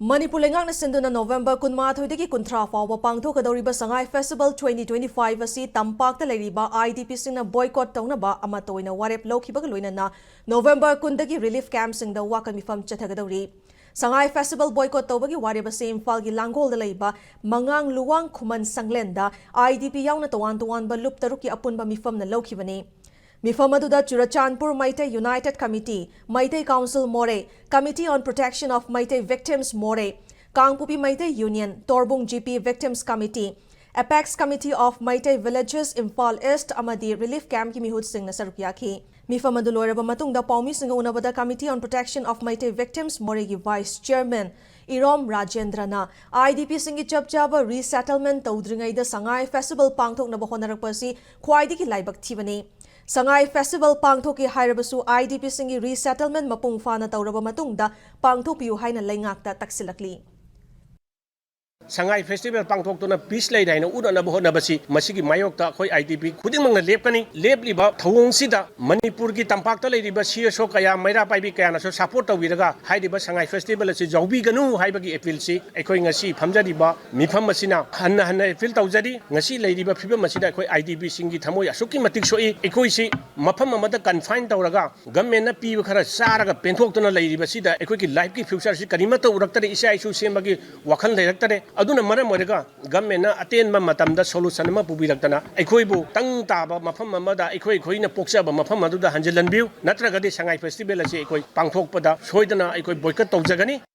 Manipur lengang na sinduna November kunma thoidagi kunthra fawa pangthokadoriba Sangai Festival 2025 asi tampakta leiriba IDPs singna boycott tawnaba ama toina warep lokhibaga loinana November kundagi relief camp singda wakan mifam chathagadori Sangai Festival boycott tawbagi wareba se Imphal gi Langol da leiba mangang luwang khuman sanglenda IDP yauna tawan ba lup taruki apunba mifam na lokhibani Mifam aduda Churachandpur Maitei United Committee, Maitei Council More, Committee on Protection of Maitei Victims More, Kangpupi Maitei Union, Torbung GP Victims Committee, Apex Committee of Maitei Villages Imphal East Amadi Relief Camp ki mihut sing na sarukyaki. Mifam adu loiraba matungda paumi singa unabada Committee on Protection of Maitei Victims More ki Vice Chairman Irom Rajendrana IDP singi chapchaba resettlement tawdringai da Sangai Festival pangthok na honarakpasi khwaidigi laibak thibani. Sangai Festival pangthoki hairabasu IDP singi resettlement mapung fana tawraba matungda pangthopiu haina leingakta taksilakli. Sangai Festival pangthok tuna peace lay daina udana bo na basi masigi mayokta khoi IDP khuding mangna lepkani lepliba thawong sida Manipur gi tampakta leiriba CSO kaya maira paibi kaya na so support tawiraga haidiba Sangai Festival asi jawbi ganu haibagi appeal si ekhoi ngasi phamjadiba mifam masina hanna appeal tawjadi ngasi leiriba phibam masida ekhoi IDP singi thamoi asuki matik soi ekhoi si mafam amada confine tawraga government na piba khara saraga penthok tuna leiriba sida ekhoi ki life ki future si karimata uraktare isa isu sembagi wakhal leiraktare aduna maram oirega government na atenba matamda solution ma pubiraktana ekhoi tang taba mafam amada ekhoi na poksaba mafam aduda hanjelanbiu natraga de Sangai Festival ase ekhoi pangthokpada soidana ekhoi boycott tawjagani.